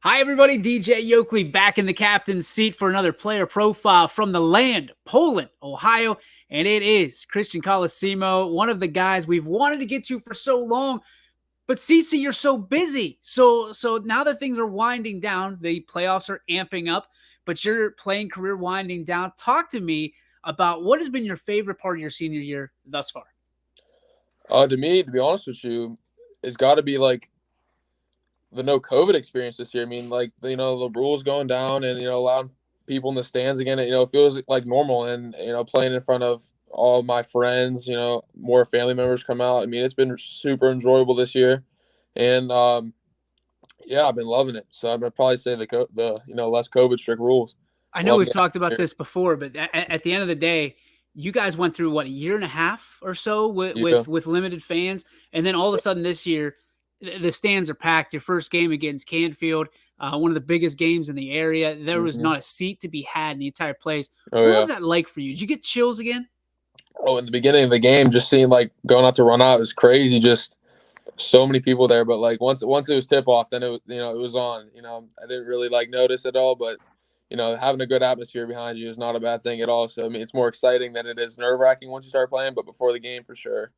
Hi, everybody. DJ Yoakley back in the captain's seat for another player profile from the land, Poland, Ohio. And it is Christian Colosimo, one of the guys we've wanted to get to for so long. But CC, you're so busy. So now that things are winding down, the playoffs are amping up, but your playing career winding down. Talk to me about what has been your favorite part of your senior year thus far. To me, to be honest with you, it's got to be like the no COVID experience this year. I mean, like, the rules going down and, allowing people in the stands again, it feels like normal. And, playing in front of all my friends, more family members come out. I mean, it's been super enjoyable this year. And, yeah, I've been loving it. So I'm going to probably say the less COVID strict rules. I know we've talked about this before, but at the end of the day, you guys went through what, a year and a half or so with limited fans, and then all of a sudden this year, the stands are packed. Your first game against Canfield, one of the biggest games in the area. There was not a seat to be had in the entire place. What was that like for you? Did you get chills again? Oh, in the beginning of the game, just seeing like going out to run out was crazy. Just so many people there, but like once it was tip off, then it was on. I didn't really like notice at all, but having a good atmosphere behind you is not a bad thing at all. So I mean, it's more exciting than it is nerve wracking once you start playing, but before the game, for sure.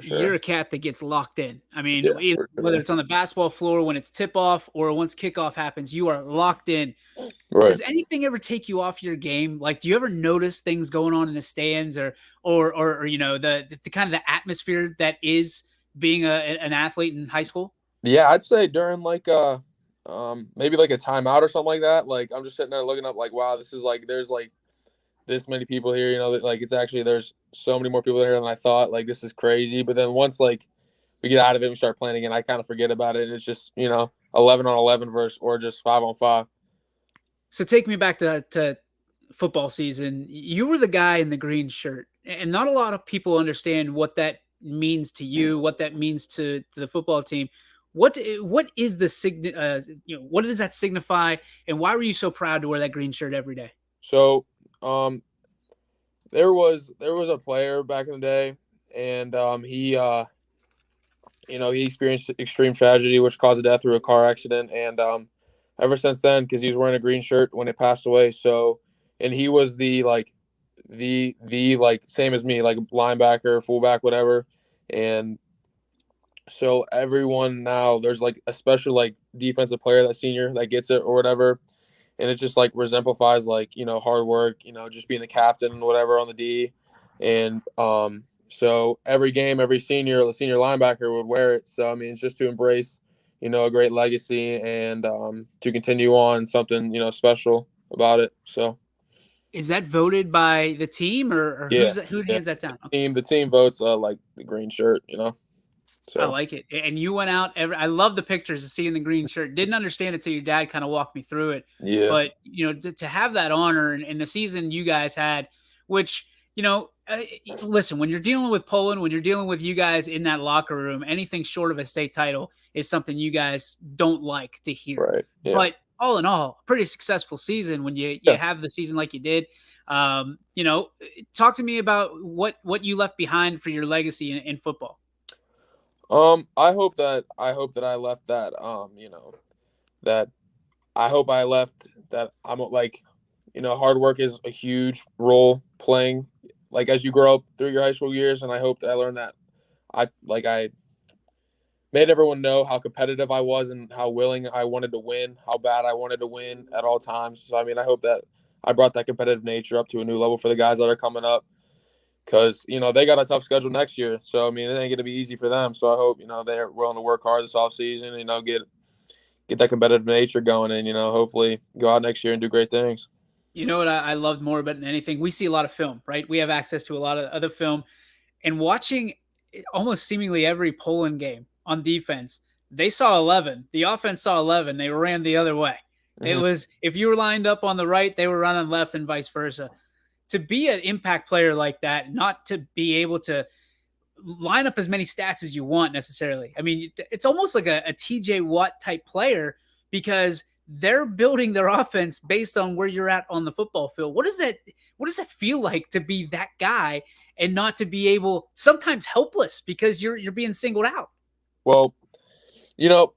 You're a cat that gets locked in. I mean, whether it's on the basketball floor when it's tip off or once kickoff happens, you are locked in. Right. Does anything ever take you off your game? Like, do you ever notice things going on in the stands or the kind of the atmosphere that is being an athlete in high school? Yeah, I'd say during like maybe like a timeout or something like that. Like, I'm just sitting there looking up like, wow, this is like, there's like this many people here, like it's actually, there's so many more people here than I thought. Like, this is crazy. But then once like we get out of it and start playing again, I kind of forget about it. And it's just, 11 on 11 versus, or just 5 on 5. So take me back to football season. You were the guy in the green shirt, and not a lot of people understand what that means to you, what that means to the football team. What is the what does that signify, and why were you so proud to wear that green shirt every day? So, there was a player back in the day, and he experienced extreme tragedy, which caused a death through a car accident, and ever since then, because he was wearing a green shirt when it passed away. So, and he was the like same as me, like linebacker, fullback, whatever, and so everyone now, there's like a special like defensive player, that senior that gets it or whatever. And it just like exemplifies like, hard work, just being the captain and whatever on the D. And so every game, every senior linebacker would wear it. So, I mean, it's just to embrace, a great legacy and to continue on something, special about it. So. Is that voted by the team or who hands that down? The team votes like the green shirt, So. I like it. And you went out I love the pictures of seeing the green shirt. Didn't understand it till your dad kind of walked me through it. Yeah. But, to have that honor and the season you guys had, which, listen, when you're dealing with Poland, when you're dealing with you guys in that locker room, anything short of a state title is something you guys don't like to hear. Right. Yeah. But all in all, pretty successful season when you have the season like you did. Talk to me about what you left behind for your legacy in football. I hope that I left that, that I hope I left that I'm like, hard work is a huge role playing, like, as you grow up through your high school years. And I hope that I learned that I made everyone know how competitive I was and how willing I wanted to win, how bad I wanted to win at all times. So, I mean, I hope that I brought that competitive nature up to a new level for the guys that are coming up. Because, they got a tough schedule next year. So, I mean, it ain't going to be easy for them. So I hope, they're willing to work hard this offseason, get that competitive nature going and, hopefully go out next year and do great things. You know what I loved more than anything? We see a lot of film, right? We have access to a lot of other film. And watching almost seemingly every Poland game on defense, they saw 11. The offense saw 11. They ran the other way. Mm-hmm. It was, if you were lined up on the right, they were running left and vice versa. To be an impact player like that, not to be able to line up as many stats as you want necessarily. I mean, it's almost like a TJ Watt type player because they're building their offense based on where you're at on the football field. What does that feel like to be that guy and not to be able, sometimes helpless because you're being singled out? Well, the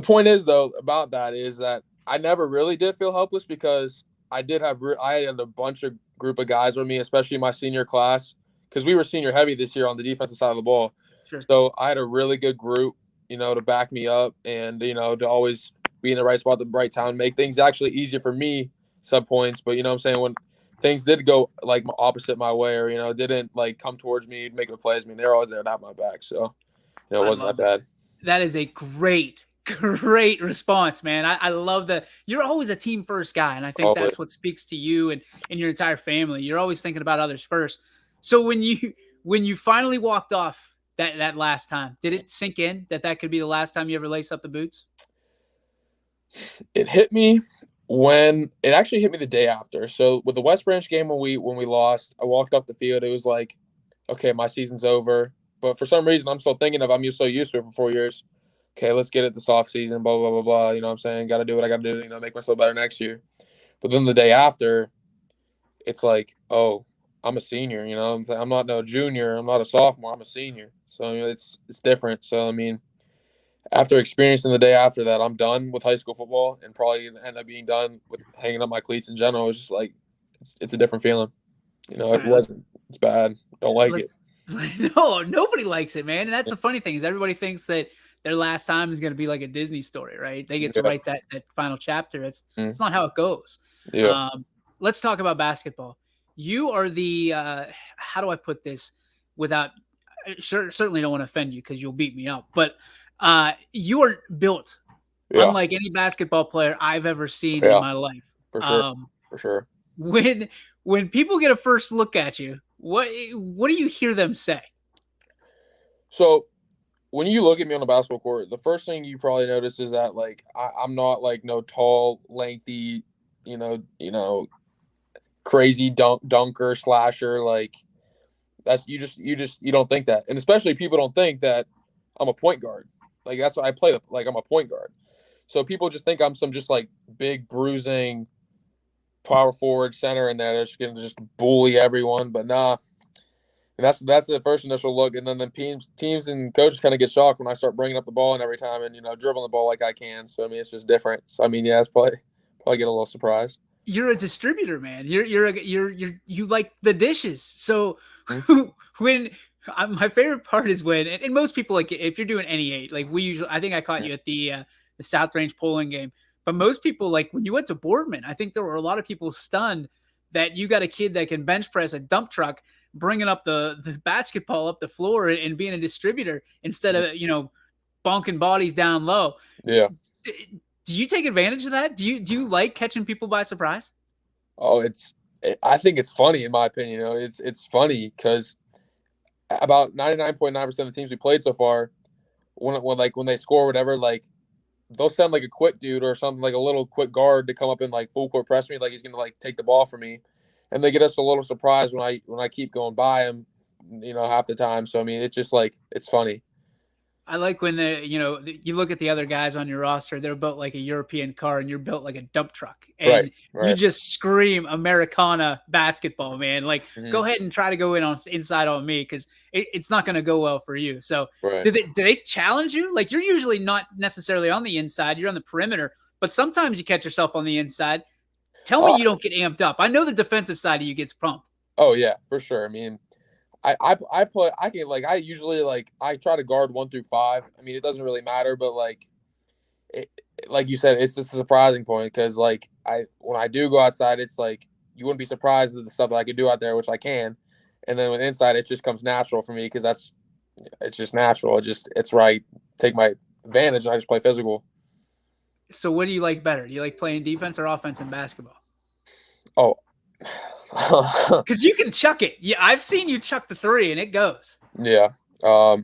point is though about that is that I never really did feel helpless because I had a bunch of group of guys with me, especially my senior class, because we were senior heavy this year on the defensive side of the ball. Sure. So I had a really good group, to back me up and to always be in the right spot at the right time, make things actually easier for me some points. But what I'm saying, when things did go like opposite my way, or didn't like come towards me, make a play as me, they're always there to have my back. So it I wasn't that love it. bad. That is a great response, man. I love that you're always a team first guy, and I think Always. that's what speaks to you and your entire family. You're always thinking about others first. So when you finally walked off that last time, did it sink in that could be the last time you ever lace up the boots? It hit me when it actually hit me the day after. So with the West Branch game when we lost, I walked off the field. It was like, okay, my season's over. But for some reason, I'm still thinking of I'm so used to it for 4 years. Okay, let's get it this off season. Blah blah blah blah. You know what I'm saying? Got to do what I got to do. Make myself better next year. But then the day after, it's like, oh, I'm a senior. I'm not no junior. I'm not a sophomore. I'm a senior. So it's different. So after experiencing the day after that, I'm done with high school football and probably end up being done with hanging up my cleats in general. It's just like it's a different feeling. All It right, let's wasn't. It's bad. Don't like it. let's no, nobody likes it, man. And that's the funny thing is everybody thinks that their last time is going to be like a Disney story, right? They get to Yeah. write that final chapter. Mm. It's not how it goes. Yeah. Um, let's talk about basketball. You are the how do I put this without certainly don't want to offend you because you'll beat me up, but you are built Yeah. unlike any basketball player I've ever seen in Yeah. my life. For sure. Um, For sure. when when people get a first look at you, what do you hear them say? So when you look at me on the basketball court, the first thing you probably notice is that like I'm not like no tall, lengthy, crazy dunker slasher. Like that's you don't think that, and especially people don't think that I'm a point guard. Like that's what I play like I'm a point guard. So people just think I'm some just like big bruising power forward center and they're just gonna just bully everyone. But nah. And that's the first initial look, and then the teams and coaches kind of get shocked when I start bringing up the ball and every time and dribbling the ball like I can. So it's just different. So yeah, it's probably get a little surprised. You're a distributor, man. You like the dishes. So Mhm. when my favorite part is when and most people like if you're doing any eight, like we usually I think I caught you at the South Range polling game. But most people like when you went to Boardman, I think there were a lot of people stunned that you got a kid that can bench press a dump truck, bringing up the basketball up the floor and being a distributor instead of bonking bodies down low. Yeah. Do you take advantage of that? Do you like catching people by surprise? Oh, I think it's funny in my opinion. It's funny because about 99.9% of the teams we played so far, when they score whatever, like they'll send like a quick dude or something like a little quick guard to come up and like full court press me, like he's gonna like take the ball from me, and they get us a little surprised when I keep going by him, half the time. So it's just like it's funny. I like when you look at the other guys on your roster, they're built like a European car and you're built like a dump truck. Right, And you right. just scream Americana basketball, man. Like Mm-hmm. go ahead and try to go inside on me because it's not going to go well for you. So Right. do they challenge you? Like you're usually not necessarily on the inside, you're on the perimeter, but sometimes you catch yourself on the inside. Tell me Uh, you don't get amped up. I know the defensive side of you gets pumped. oh yeah, for sure. I play. I can like. I usually like. I try to guard 1 through 5. It doesn't really matter, but it, like you said, it's just a surprising point because like when I do go outside, it's like you wouldn't be surprised at the stuff that I could do out there, which I can, and then with inside, it just comes natural for me because it's just natural. It's right. Take my advantage. And I just play physical. So what do you like better? Do you like playing defense or offense in basketball? Oh. Because you can chuck it. Yeah, I've seen you chuck the three and it goes. Yeah. I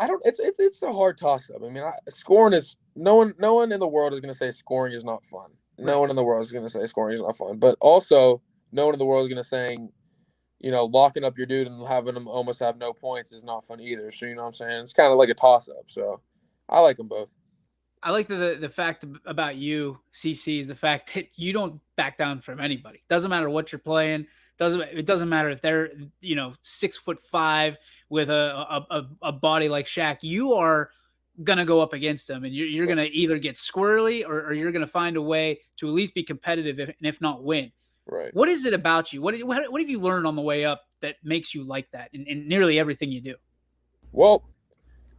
don't. It's a hard toss up. Scoring is no one in the world is going to say scoring is not fun. Right. No one in the world is going to say scoring is not fun. But also, no one in the world is going to saying, locking up your dude and having him almost have no points is not fun either. So what I'm saying? It's kind of like a toss up. So I like them both. I like the fact about you, CC, is the fact that you don't back down from anybody. Doesn't matter what you're playing. It doesn't matter if they're 6'5" with a body like Shaq. You are gonna go up against them, and you're gonna either get squirrely or you're gonna find a way to at least be competitive, and if not win. Right. What is it about you? What have you learned on the way up that makes you like that in nearly everything you do? Well,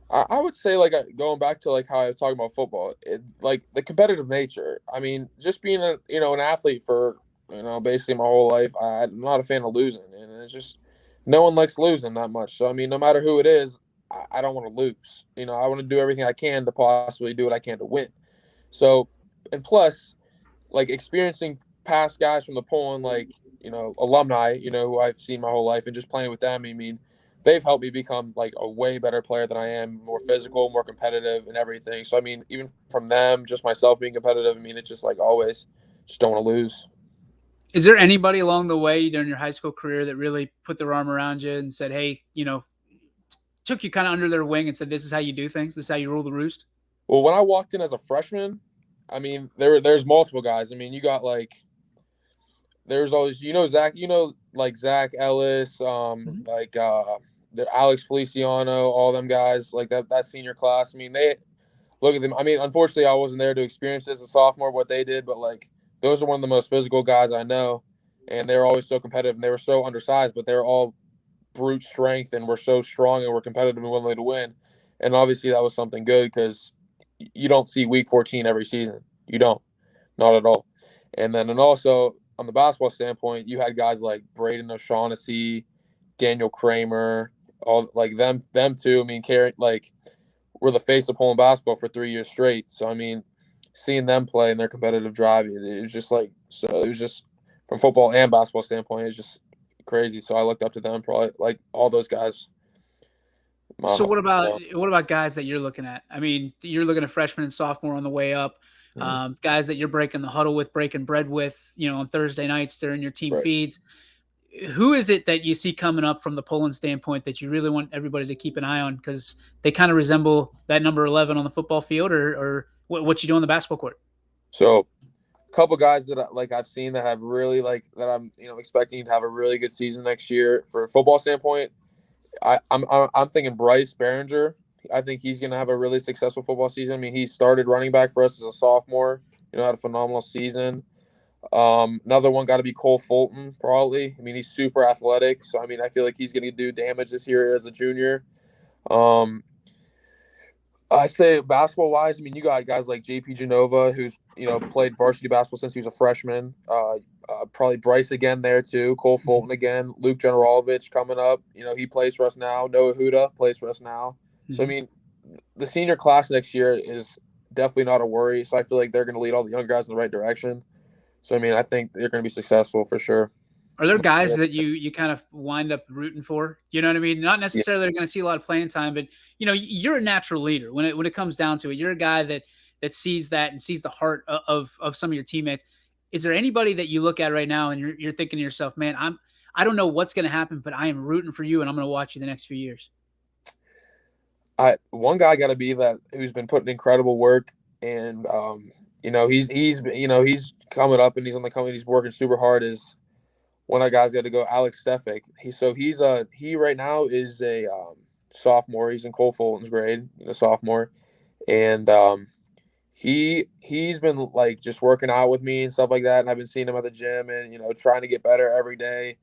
I would say like going back to like how I was talking about football, like the competitive nature. I mean, just being an athlete for basically my whole life, I'm not a fan of losing, and it's just no one likes losing that much. So I mean, no matter who it is, I don't want to lose. I want to do everything I can to possibly do what I can to win. So, and plus, like experiencing past guys from the Poland, like alumni, who I've seen my whole life, and just playing with them. I mean, they've helped me become like a way better player than I am, more physical, more competitive, and everything. So I mean, even from them, just myself being competitive. I mean, it's just like always, just don't want to lose. Is there anybody along the way during your high school career that really put their arm around you and said, "Hey, took you kind of under their wing and said, this is how you do things. This is how you rule the roost." Well, when I walked in as a freshman, I mean, there's multiple guys. I mean, you got like there's always Zach, like Zach Ellis, Mhm. like the Alex Feliciano, all them guys like that senior class. I mean, they look at them. I mean, unfortunately, I wasn't there to experience as a sophomore what they did, but like those are one of the most physical guys I know, and they're always so competitive, and they were so undersized, but they're all brute strength and were so strong and were competitive and willing to win. And obviously, that was something good because you don't see week 14 every season. You don't, not at all. And also on the basketball standpoint, you had guys like Braden O'Shaughnessy, Daniel Kramer, all like them too. I mean, like were the face of Poland basketball for 3 years straight. So I mean, seeing them play and their competitive drive, it was just like so. It was just from football and basketball standpoint, it's just crazy. So I looked up to them, probably like all those guys. So what You about know, what about guys that you're looking at? I mean, you're looking at freshmen and sophomore on the way up, guys that you're breaking the huddle with, breaking bread with, on Thursday nights during your team right. feeds. Who is it that you see coming up from the Poland standpoint that you really want everybody to keep an eye on because they kind of resemble that number 11 on the football field, or what you do on the basketball court? So a couple guys that I've seen that have really like that I'm expecting to have a really good season next year for a football standpoint. I'm thinking Bryce Behringer. I think he's going to have a really successful football season. I mean, he started running back for us as a sophomore. Had a phenomenal season. Another one got to be Cole Fulton, probably. I mean, he's super athletic, so I mean, I feel like he's going to do damage this year as a junior. Um, I say basketball wise, I mean, you got guys like JP Genova, who's played varsity basketball since he was a freshman. Probably Bryce again there too. Cole Fulton again. Luke Generalovich coming up. He plays for us now. Noah Huda plays for us now. So I Mm-hmm. mean, the senior class next year is definitely not a worry. So I feel like they're going to lead all the young guys in the right direction. So I mean, I think they're going to be successful for sure. Are there guys that you kind of wind up rooting for? You know what I mean? Not Yeah. necessarily they're going to see a lot of playing time, but you're a natural leader when it comes down to it. You're a guy that sees that and sees the heart of some of your teammates. Is there anybody that you look at right now and you're thinking to yourself, man, I don't know what's going to happen, but I am rooting for you and I'm going to watch you the next few years. One guy got to be that who's been putting incredible work, and he's coming up and he's on the coming. He's working super hard. Is one of the guys got to go, Alex Stefik. He right now is a sophomore. He's in Cole Fulton's grade, sophomore, and he's been like just working out with me and stuff like that. And I've been seeing him at the gym and trying to get better every day.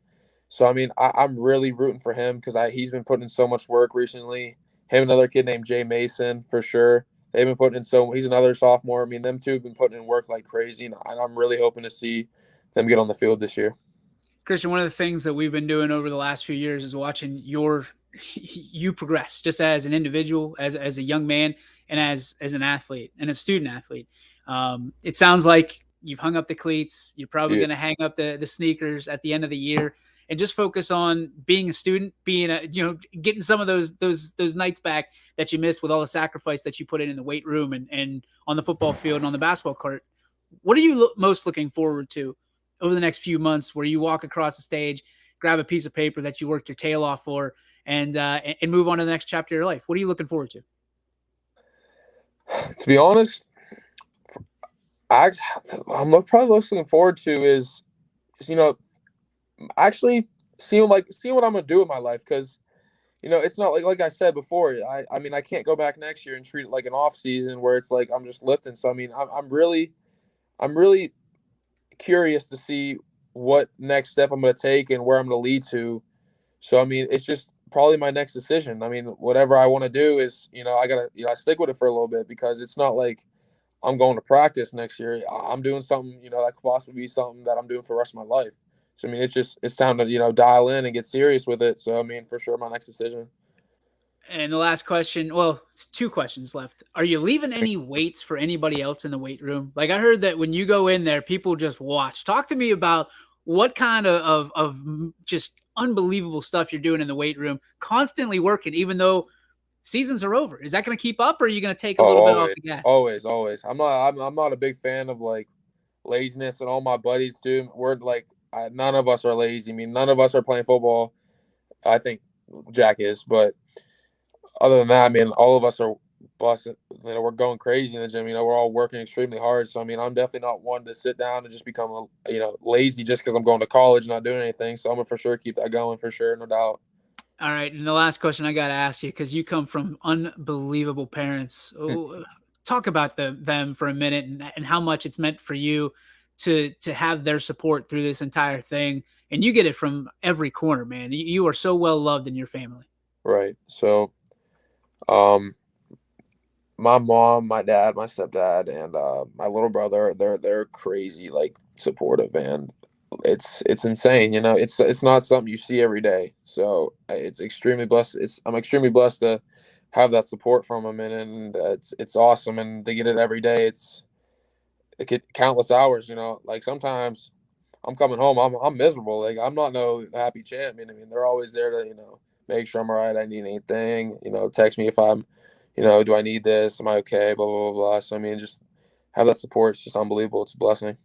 So I mean, I'm really rooting for him because he's been putting in so much work recently. Him and another kid named Jay Mason for sure. They've been putting in he's another sophomore. I mean, them two have been putting in work like crazy, and I'm really hoping to see them get on the field this year. Christian, one of the things that we've been doing over the last few years is watching you progress just as an individual, as a young man, and as an athlete and a student athlete. It sounds like you've hung up the cleats. You're probably Yeah. going to hang up the sneakers at the end of the year and just focus on being a student, being getting some of those nights back that you missed with all the sacrifice that you put in the weight room and on the football field and on the basketball court. What are you most looking forward to over the next few months, where you walk across the stage, grab a piece of paper that you worked your tail off for, and move on to the next chapter of your life? What are you looking forward to? To be honest, I, probably most looking forward to is actually seeing what I'm gonna do with my life because it's not like I said before. I mean, I can't go back next year and treat it like an off season where it's like I'm just lifting. So I mean, I'm really curious to see what next step I'm going to take and where I'm going to lead to. So I mean, it's just probably my next decision. I mean, whatever I want to do is, I gotta, I stick with it for a little bit because it's not like I'm going to practice next year. I'm doing something, that could possibly be something that I'm doing for the rest of my life. So I mean, it's time to dial in and get serious with it. So I mean, for sure, my next decision. And the last question, well, it's two questions left. Are you leaving any weights for anybody else in the weight room? Like I heard that when you go in there, people just watch. Talk to me about what kind of just unbelievable stuff you're doing in the weight room, constantly working, even though seasons are over. Is that going to keep up, or are you going to take a Oh, little bit off always, the gas? always, always. I'm not a big fan of like laziness, and all my buddies do. We're like, none of us are lazy. I mean, none of us are playing football. I think Jack is, but other than that, I mean, all of us are busting. We're going crazy in the gym. We're all working extremely hard. So I mean, I'm definitely not one to sit down and just become lazy just because I'm going to college and not doing anything. So I'm gonna for sure keep that going for sure, no doubt. All right, and the last question I got to ask you, because you come from unbelievable parents. Oh, talk about them for a minute, and how much it's meant for you to have their support through this entire thing. And you get it from every corner, man. You are so well loved in your family. Right. So, um, my mom, my dad, my stepdad, and my little brother, they're crazy, like supportive, and it's insane. It's not something you see every day. So it's extremely blessed. I'm extremely blessed to have that support from them, and it's awesome, and they get it every day. It get countless hours. Like sometimes I'm coming home, I'm miserable. Like I'm not no happy champion. I mean, they're always there to make sure I'm all right. I need anything. Text me if I'm, do I need this? Am I okay? Blah blah blah blah. So I mean, just have that support. It's just unbelievable. It's a blessing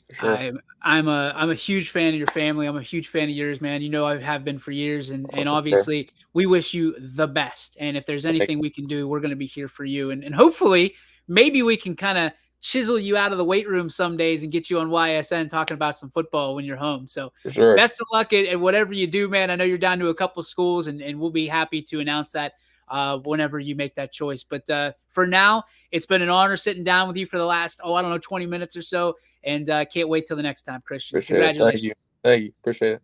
for sure. I'm a huge fan of your family. I'm a huge fan of yours, man. You know I have been for years, and Oh, and for sure. obviously we wish you the best. And if there's Thank anything we can do, we're going to be here for you. And hopefully, maybe we can kind of chisel you out of the weight room some days and get you on YSN talking about some football when you're home. So for sure. best of luck at whatever you do, man. I know you're down to a couple schools, and we'll be happy to announce that whenever you make that choice. But for now, it's been an honor sitting down with you for the last, I don't know, 20 minutes or so. And can't wait till the next time, Christian. Appreciate it. Thank you. Congratulations. Thank you. Appreciate it.